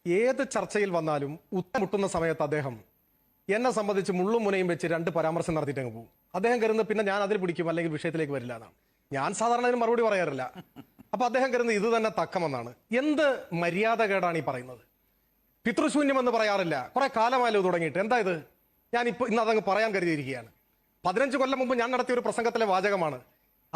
ഏത് ചർച്ചയിൽ വന്നാലും മുട്ടുന്ന സമയത്ത് അദ്ദേഹം എന്നെ സംബന്ധിച്ച് മുള്ളും മുനയും വെച്ച് രണ്ട് പരാമർശം നടത്തിയിട്ട് അങ്ങ് പോകും. അദ്ദേഹം കരുതുന്നത് പിന്നെ ഞാൻ അതിൽ പിടിക്കും അല്ലെങ്കിൽ വിഷയത്തിലേക്ക് വരില്ല എന്നാണ്. ഞാൻ സാധാരണ അതിന് മറുപടി പറയാറില്ല. അപ്പൊ അദ്ദേഹം കരുതുന്നത് ഇത് തന്നെ തക്കമെന്നാണ്. എന്ത് മര്യാദകേടാണ് ഈ പറയുന്നത്? പിതൃശൂന്യം എന്ന് പറയാറില്ല, കുറെ കാലമായാലും തുടങ്ങിയിട്ട്. എന്താ ഇത്? ഞാൻ ഇന്ന് അതങ്ങ് പറയാൻ കരുതിയിരിക്കുകയാണ്. 15 കൊല്ലം മുമ്പ് ഞാൻ നടത്തിയ ഒരു പ്രസംഗത്തിലെ വാചകമാണ്.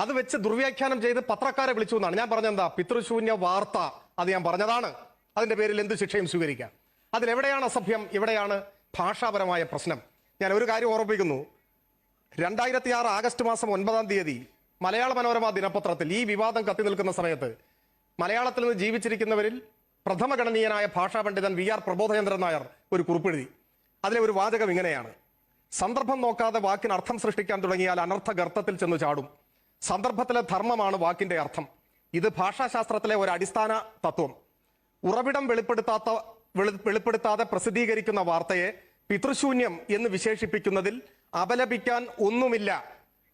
അത് വെച്ച് ദുർവ്യാഖ്യാനം ചെയ്ത് പത്രക്കാരെ വിളിച്ചു എന്നാണ് ഞാൻ പറഞ്ഞെന്താ പിതൃശൂന്യ വാർത്ത. അത് ഞാൻ പറഞ്ഞതാണ്. അതിന്റെ പേരിൽ എന്ത് ശിക്ഷയും സ്വീകരിക്കാം. അതിലെവിടെയാണ് അസഭ്യം, എവിടെയാണ് ഭാഷാപരമായ പ്രശ്നം? ഞാൻ ഒരു കാര്യം ഓർമ്മിപ്പിക്കുന്നു. 2006 ആഗസ്റ്റ് മാസം 9-ാം തീയതി മലയാള മനോരമ ദിനപത്രത്തിൽ ഈ വിവാദം കത്തി നിൽക്കുന്ന സമയത്ത് മലയാളത്തിൽ നിന്ന് ജീവിച്ചിരിക്കുന്നവരിൽ പ്രഥമഗണനീയനായ ഭാഷാ പണ്ഡിതൻ VR പ്രബോധചന്ദ്രൻ നായർ ഒരു കുറിപ്പെഴുതി. അതിലെ ഒരു വാചകം ഇങ്ങനെയാണ്: സന്ദർഭം നോക്കാതെ വാക്കിന് അർത്ഥം സൃഷ്ടിക്കാൻ തുടങ്ങിയാൽ അനർത്ഥ ഗർത്തത്തിൽ ചെന്ന് ചാടും. സന്ദർഭത്തിലെ ധർമ്മമാണ് വാക്കിന്റെ അർത്ഥം. ഇത് ഭാഷാശാസ്ത്രത്തിലെ ഒരു അടിസ്ഥാന തത്വം. ഉറവിടം വെളിപ്പെടുത്താതെ പ്രസിദ്ധീകരിക്കുന്ന വാർത്തയെ പിതൃശൂന്യം എന്ന് വിശേഷിപ്പിക്കുന്നതിൽ അപലപിക്കാൻ ഒന്നുമില്ല.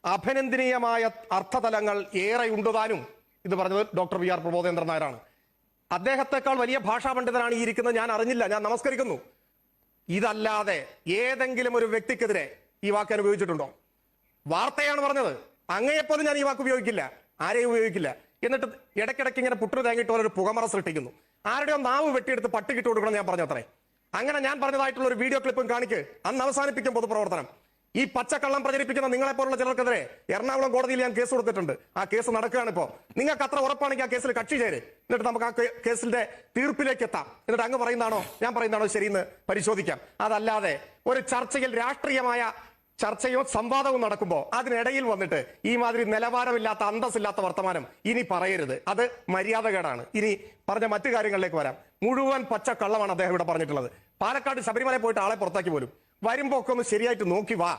അഭിനന്ദനീയമായ അർത്ഥതലങ്ങൾ ഏറെയുണ്ടുതാനും. ഇത് പറഞ്ഞത് ഡോക്ടർ VR പ്രബോധചന്ദ്രൻ നായരാണ്. അദ്ദേഹത്തെക്കാൾ വലിയ ഭാഷാ പണ്ഡിതനാണ് ഈ ഇരിക്കുന്നത്. ഞാൻ അറിഞ്ഞില്ല, ഞാൻ നമസ്കരിക്കുന്നു. ഇതല്ലാതെ ഏതെങ്കിലും ഒരു വ്യക്തിക്കെതിരെ ഈ വാക്ക് ഞാൻ ഉപയോഗിച്ചിട്ടുണ്ടോ? വാർത്തയാണ് പറഞ്ഞത്. അങ്ങയെപ്പോലും ഞാൻ ഈ വാക്ക് ഉപയോഗിക്കില്ല, ആരെയും ഉപയോഗിക്കില്ല. എന്നിട്ട് ഇടയ്ക്കിടയ്ക്ക് ഇങ്ങനെ പുട്ടു തേങ്ങിയിട്ട് ഒരു പുകമറ സൃഷ്ടിക്കുന്നു. ആരുടെയോ നാവ് വെട്ടിയെടുത്ത് പട്ടിക്കിട്ട് കൊടുക്കണം ഞാൻ പറഞ്ഞത്രേ. അങ്ങനെ ഞാൻ പറഞ്ഞതായിട്ടുള്ള ഒരു വീഡിയോ ക്ലിപ്പും കാണിക്ക്. അന്ന് അവസാനിപ്പിക്കും പൊതുപ്രവർത്തനം. ഈ പച്ചക്കള്ളം പ്രചരിപ്പിക്കുന്ന നിങ്ങളെപ്പോലുള്ള ചിലർക്കെതിരെ എറണാകുളം കോടതിയിൽ ഞാൻ കേസ് കൊടുത്തിട്ടുണ്ട്. ആ കേസ് നടക്കുകയാണ് ഇപ്പോൾ. നിങ്ങൾക്ക് അത്ര ഉറപ്പാണെങ്കിൽ ആ കേസിൽ കക്ഷി ചേര്. എന്നിട്ട് നമുക്ക് ആ കേസിന്റെ തീർപ്പിലേക്ക് എത്താം. എന്നിട്ട് അങ്ങ് പറയുന്നതാണോ ഞാൻ പറയുന്നതാണോ ശരിയെന്ന് പരിശോധിക്കാം. അതല്ലാതെ ഒരു ചർച്ചയിൽ രാഷ്ട്രീയമായ ചർച്ചയോ സംവാദവും നടക്കുമ്പോൾ അതിനിടയിൽ വന്നിട്ട് ഈ മാതിരി നിലവാരമില്ലാത്ത അന്തസ്സില്ലാത്ത വർത്തമാനം ഇനി പറയരുത്. അത് മര്യാദകേടാണ്. ഇനി പറഞ്ഞ മറ്റു കാര്യങ്ങളിലേക്ക് വരാം. മുഴുവൻ പച്ചക്കള്ളമാണ് അദ്ദേഹം ഇവിടെ പറഞ്ഞിട്ടുള്ളത്. പാലക്കാട് ശബരിമല പോയിട്ട് ആളെ പുറത്താക്കി പോലും. വരുമ്പോ ഒക്കെ ഒന്ന് ശരിയായിട്ട് നോക്കി വാ.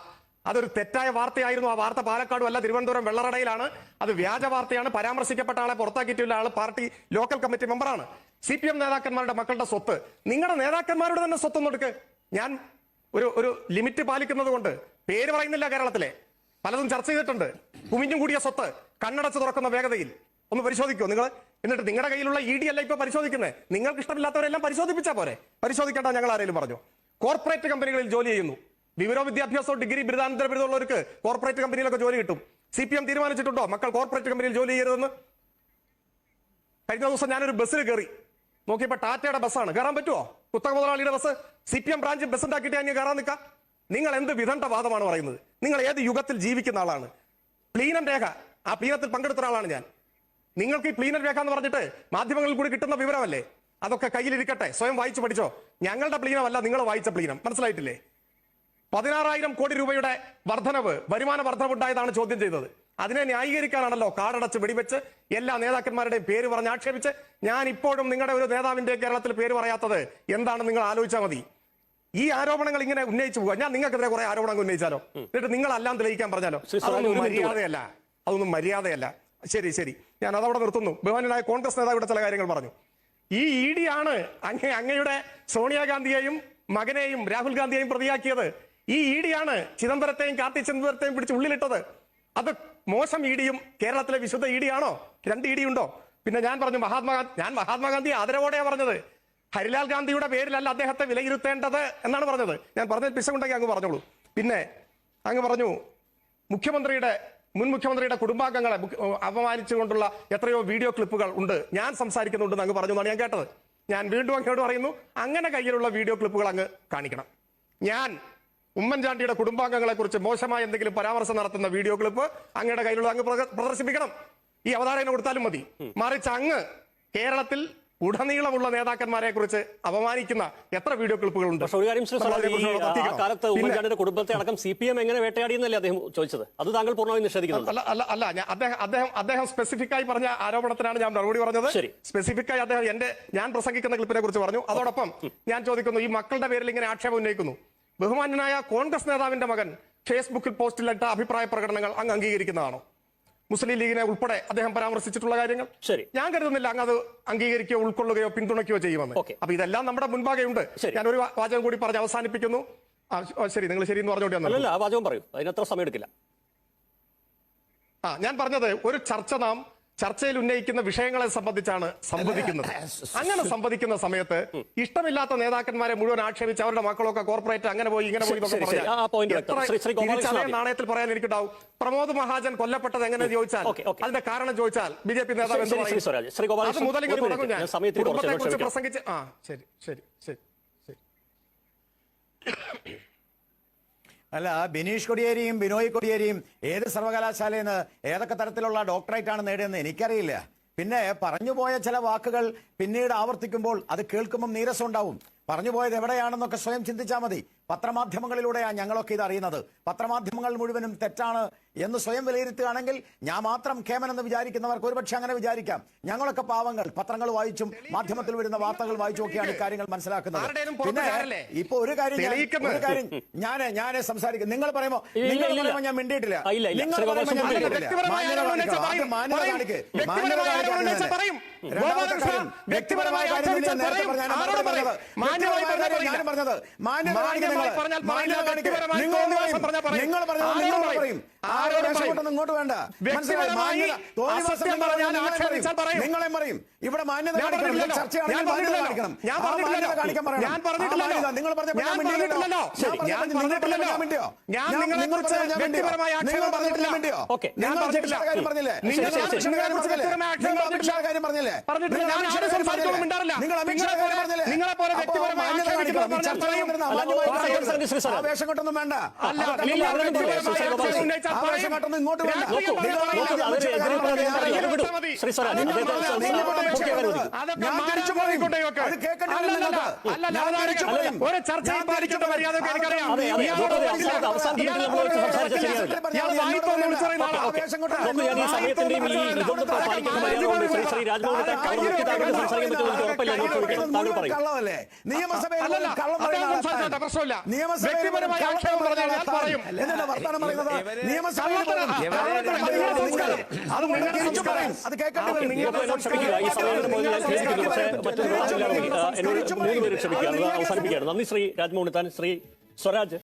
അതൊരു തെറ്റായ വാർത്തയായിരുന്നു. ആ വാർത്ത പാലക്കാടും അല്ല, തിരുവനന്തപുരം വെള്ളറടയിലാണ്. അത് വ്യാജ വാർത്തയാണ്. പരാമർശിക്കപ്പെട്ട ആളെ പുറത്താക്കിയിട്ടുള്ള ആള് പാർട്ടി ലോക്കൽ കമ്മിറ്റി മെമ്പറാണ്. CPM നേതാക്കന്മാരുടെ മക്കളുടെ സ്വത്ത് നിങ്ങളുടെ നേതാക്കന്മാരുടെ തന്നെ സ്വത്തൊന്നും എടുക്ക്. ഞാൻ ഒരു ലിമിറ്റ് പാലിക്കുന്നത് കൊണ്ട് പേര് പറയുന്നില്ല. കേരളത്തിലെ പലതും ചർച്ച ചെയ്തിട്ടുണ്ട്. കുമിഞ്ഞും കൂടിയ സ്വത്ത് കണ്ണടച്ച് തുറക്കുന്ന വേഗതയിൽ ഒന്ന് പരിശോധിക്കുമോ നിങ്ങൾ? എന്നിട്ട് നിങ്ങളുടെ കയ്യിലുള്ള ED അല്ല ഇപ്പൊ പരിശോധിക്കുന്നത്. നിങ്ങൾക്ക് ഇഷ്ടമില്ലാത്തവരെല്ലാം പരിശോധിപ്പിച്ചാൽ പോരെ? പരിശോധിക്കേണ്ട ഞങ്ങൾ ആരെങ്കിലും പറഞ്ഞു? കോർപ്പറേറ്റ് കമ്പനികളിൽ ജോലി ചെയ്യുന്നു. വിവരോ വിദ്യാഭ്യാസവും ഡിഗ്രി ബിരുദാനന്തര ബിരുദമുള്ളവർക്ക് കോർപ്പറേറ്റ് കമ്പനിയിലൊക്കെ ജോലി കിട്ടും. CPM തീരുമാനിച്ചിട്ടുണ്ടോ മക്കൾ കോർപ്പറേറ്റ് കമ്പനിയിൽ ജോലി ചെയ്യരുതെന്ന്? കഴിഞ്ഞ ദിവസം ഞാനൊരു ബസ്സിൽ കയറി നോക്കിയപ്പോ ടാറ്റയുടെ ബസ്സാണ്. കയറാൻ പറ്റുമോ? കുത്തക മുതലാളിയുടെ ബസ്. CPM ബ്രാഞ്ച് ബസ് ഉണ്ടാക്കിയിട്ട് ഞാൻ കയറാൻ നിൽക്കാം? നിങ്ങൾ എന്ത് വിധണ്ട വാദമാണ് പറയുന്നത്? നിങ്ങൾ ഏത് യുഗത്തിൽ ജീവിക്കുന്ന ആളാണ്? പ്ലീനം രേഖ, ആ പ്ലീനത്തിൽ പങ്കെടുത്ത ഒരാളാണ് ഞാൻ. നിങ്ങൾക്ക് ഈ പ്ലീനം രേഖ എന്ന് പറഞ്ഞിട്ട് മാധ്യമങ്ങളിൽ കൂടി കിട്ടുന്ന വിവരമല്ലേ? അതൊക്കെ കയ്യിലിരിക്കട്ടെ, സ്വയം വായിച്ചു പഠിച്ചോ. ഞങ്ങളുടെ പ്ലീനമല്ല നിങ്ങൾ വായിച്ച പ്ലീനം. മനസ്സിലായിട്ടില്ലേ? 16,000 കോടി രൂപയുടെ വർധനവ്, വരുമാന വർധനവ് ഉണ്ടായതാണ് ചോദ്യം ചെയ്തത്. അതിനെ ന്യായീകരിക്കാനാണല്ലോ കാടടച്ച് വെടിവെച്ച് എല്ലാ നേതാക്കന്മാരുടെയും പേര് പറഞ്ഞ് ആക്ഷേപിച്ച്. ഞാൻ ഇപ്പോഴും നിങ്ങളുടെ ഒരു നേതാവിന്റെ കേരളത്തിൽ പേര് പറയാത്തത് എന്താണ് നിങ്ങൾ ആലോചിച്ചാൽ മതി. ഈ ആരോപണങ്ങൾ ഇങ്ങനെ ഉന്നയിച്ചു പോവുക. ഞാൻ നിങ്ങൾക്കെതിരെ കുറെ ആരോപണങ്ങൾ ഉന്നയിച്ചാലോ, എന്നിട്ട് നിങ്ങളെല്ലാം തെളിയിക്കാൻ പറഞ്ഞാലോ? അതൊന്നും മര്യാദയല്ല, അതൊന്നും മര്യാദയല്ല. ശരി, ഞാൻ അതവിടെ നിർത്തുന്നു. ബഹുമാന്യനായ കോൺഗ്രസ് നേതാവിടെ ചില കാര്യങ്ങൾ പറഞ്ഞു. ഈ ED ആണ് അങ്ങയുടെ സോണിയാഗാന്ധിയെയും മകനെയും രാഹുൽ ഗാന്ധിയെയും പ്രതിയാക്കിയത്. ഈ ED ആണ് ചിദംബരത്തെയും കാർത്തി ചിദംബരത്തെയും പിടിച്ച് ഉള്ളിലിട്ടത്. അത് മോശം EDയും കേരളത്തിലെ വിശുദ്ധ ED ആണോ? 2 ED ഉണ്ടോ? പിന്നെ ഞാൻ പറഞ്ഞു ഞാൻ മഹാത്മാഗാന്ധി ആദരവോടെയാണ് പറഞ്ഞത്. ഹരിലാൽ ഗാന്ധിയുടെ പേരിലല്ല അദ്ദേഹത്തെ വിലയിരുത്തേണ്ടത് എന്നാണ് പറഞ്ഞത്. ഞാൻ പറഞ്ഞത് പിശകുണ്ടെങ്കിൽ അങ്ങ് പറഞ്ഞോളൂ. പിന്നെ അങ്ങ് പറഞ്ഞു മുൻ മുഖ്യമന്ത്രിയുടെ കുടുംബാംഗങ്ങളെ അപമാനിച്ചുകൊണ്ടുള്ള എത്രയോ വീഡിയോ ക്ലിപ്പുകൾ ഉണ്ട്, ഞാൻ സംസാരിക്കുന്നുണ്ടെന്ന് അങ്ങ് പറഞ്ഞു എന്നാണ് ഞാൻ കേട്ടത്. ഞാൻ വീണ്ടും അങ്ങോട്ട് പറയുന്നു, അങ്ങനെ കയ്യിലുള്ള വീഡിയോ ക്ലിപ്പുകൾ അങ്ങ് കാണിക്കണം. ഞാൻ ഉമ്മൻചാണ്ടിയുടെ കുടുംബാംഗങ്ങളെ കുറിച്ച് മോശമായ എന്തെങ്കിലും പരാമർശം നടത്തുന്ന വീഡിയോ ക്ലിപ്പ് അങ്ങയുടെ കയ്യിലുള്ള അങ്ങ് പ്രദർശിപ്പിക്കണം. ഈ അവതാരകനെ കൊടുത്താലും മതി. മറിച്ച് അങ്ങ് കേരളത്തിൽ ഉടനീളമുള്ള നേതാക്കന്മാരെ കുറിച്ച് അപമാനിക്കുന്ന എത്ര വീഡിയോ ക്ലിപ്പുകൾ ഉണ്ട്? കാലത്ത് ഉമ്മൻചാണ്ടിയുടെ കുടുംബത്തെ അടക്കം CPM എങ്ങനെ വേട്ടയാടിയെന്നല്ലേ അദ്ദേഹം ചോദിച്ചത്? അത് താങ്കൾ പൂർണ്ണമായി നിഷേധിക്കുന്നു? അല്ല, അദ്ദേഹം സ്പെസിഫിക് ആയി പറഞ്ഞ ആരോപണത്തിനാണ് ഞാൻ മറുപടി പറഞ്ഞത്. സ്പെസിഫിക് ആയി അദ്ദേഹം ഞാൻ പ്രസംഗിക്കുന്ന ക്ലിപ്പിനെ കുറിച്ച് പറഞ്ഞു. അതോടൊപ്പം ഞാൻ ചോദിക്കുന്നു, ഈ മക്കളുടെ പേരിൽ ഇങ്ങനെ ആക്ഷേപം ഉന്നയിക്കുന്നു. ബഹുമാന്യനായ കോൺഗ്രസ് നേതാവിന്റെ മകൻ ഫേസ്ബുക്കിൽ പോസ്റ്റിലിട്ട അഭിപ്രായ പ്രകടനങ്ങൾ അങ്ങ് അംഗീകരിക്കുന്നതാണോ? മുസ്ലിം ലീഗിനെ ഉൾപ്പെടെ അദ്ദേഹം പരാമർശിച്ചിട്ടുള്ള കാര്യങ്ങൾ ഞാൻ കരുതുന്നില്ല അങ്ങ് അത് അംഗീകരിക്കുകയോ ഉൾക്കൊള്ളുകയോ പിന്തുണയ്ക്കുകയോ ചെയ്യുമെന്ന്. അപ്പൊ ഇതെല്ലാം നമ്മുടെ മുൻപാകെ ഉണ്ട്. ഞാൻ ഒരു വാചകം കൂടി പറഞ്ഞ് അവസാനിപ്പിക്കുന്നു. ശരി, നിങ്ങൾ ശരി എന്ന് പറഞ്ഞോണ്ട് ആ വാചകം പറയൂ, അതിനത്ര സമയം എടുക്കില്ല. ഞാൻ പറഞ്ഞത്, ഒരു ചർച്ച നാം ചർച്ചയിൽ ഉന്നയിക്കുന്ന വിഷയങ്ങളെ സംബന്ധിച്ചാണ് സംവദിക്കുന്നത്. അങ്ങനെ സംവദിക്കുന്ന സമയത്ത് ഇഷ്ടമില്ലാത്ത നേതാക്കന്മാരെ മുഴുവൻ ആക്ഷേപിച്ച് അവരുടെ മക്കളൊക്കെ കോർപ്പറേറ്റ് അങ്ങനെ പോയി ഇങ്ങനെ പോയി എന്നൊക്കെ ശരി, ആ point പറഞ്ഞാൽ വ്യക്തം. ശ്രീ ഗോപാലകൃഷ്ണൻ തിരിച്ചതേ ആദ്യം. നാണയത്തിൽ പറയാൻ എനിക്കുണ്ടാവും. പ്രമോദ് മഹാജൻ കൊല്ലപ്പെട്ടത് എങ്ങനെ ചോദിച്ചാൽ ഓക്കേ. അതിന്റെ കാരണം ചോദിച്ചാൽ ബി.ജെ.പി. നേതാവ് എന്ത് ശ്രീ പറയും? സ്വരാജ്, ശ്രീ ഗോപാലകൃഷ്ണൻ, അത് മുതലിങ്ങനെ ഒരു തുടങ്ങും. മിനിറ്റ്. ഞാൻ സമയത്തിന് കുറച്ച് കുടുംബത്തെക്കുറിച്ച് ക്ഷമിക്കാം. പ്രസംഗിച്ച് ശരി ശരി ശരി ശരി. അല്ല, ബിനീഷ് കൊടിയേരിയും ബിനോയ് കൊടിയേരിയും ഏത് സർവകലാശാലയിൽ നിന്ന് ഏതൊക്കെ തരത്തിലുള്ള ഡോക്ടറേറ്റ് ആണ് നേടിയെന്ന് എനിക്കറിയില്ല. പിന്നെ പറഞ്ഞുപോയ ചില വാക്കുകൾ പിന്നീട് ആവർത്തിക്കുമ്പോൾ അത് കേൾക്കുമ്പോൾ നീരസം ഉണ്ടാവും. പറഞ്ഞുപോയത് എവിടെയാണെന്നൊക്കെ സ്വയം ചിന്തിച്ചാൽ മതി. പത്രമാധ്യമങ്ങളിലൂടെയാണ് ഞങ്ങളൊക്കെ ഇത് അറിയുന്നത്. പത്രമാധ്യമങ്ങൾ മുഴുവനും തെറ്റാണ് എന്ന് സ്വയം വിലയിരുത്തുകയാണെങ്കിൽ ഞാൻ മാത്രം കേമനെന്ന് വിചാരിക്കുന്നവർക്ക് ഒരുപക്ഷെ അങ്ങനെ വിചാരിക്കാം. ഞങ്ങളൊക്കെ പാവങ്ങൾ പത്രങ്ങൾ വായിച്ചും മാധ്യമത്തിൽ വരുന്ന വാർത്തകൾ വായിച്ചു നോക്കിയാണ് കാര്യങ്ങൾ മനസ്സിലാക്കുന്നത്. പിന്നെ ഇപ്പൊ ഒരു കാര്യം ഞാൻ സംസാരിക്കും. നിങ്ങൾ പറയുമ്പോ ഞാൻ മിണ്ടിയിട്ടില്ല. വ്യക്തിപരമായ കാര്യം ഇങ്ങോട്ട് വേണ്ട. നിങ്ങളെ പറയും ഇവിടെ മാന്യത ചർച്ചയാണെങ്കിൽ മാന്യത കാണിക്കണം. കാണിക്കാൻ പറയണം. നിങ്ങൾ പറഞ്ഞപ്പോൾ ഞാൻ മിണ്ടിയോ? കാര്യം പറഞ്ഞില്ലേ? കാര്യം പറഞ്ഞില്ലേ? നിങ്ങൾ അമിത്ഷാ കാര്യം പറഞ്ഞില്ലേ? ആവേശം കൊണ്ടൊന്നും വേണ്ട. ആവേശം കൊണ്ടൊന്നും ഇങ്ങോട്ട് വേണ്ട. ഞാൻ തിരിച്ചു പറയും. അത് കേൾക്കേണ്ടി ഒരു ചർച്ചയിൽ പാലിക്കേണ്ട മര്യാദ കള്ളമല്ലേ നിയമസഭയിൽ വർത്താനം പറയുന്നത്? നിയമസഭയിൽ അത് കേൾക്കേണ്ടി വരും. ക്ഷമിക്കുക, അവസാനിപ്പിക്കുകയാണ്. നന്ദി ശ്രീ രാജ്മോഹൻ ഉണ്ണിത്താൻ. ശ്രീ സ്വരാജ്.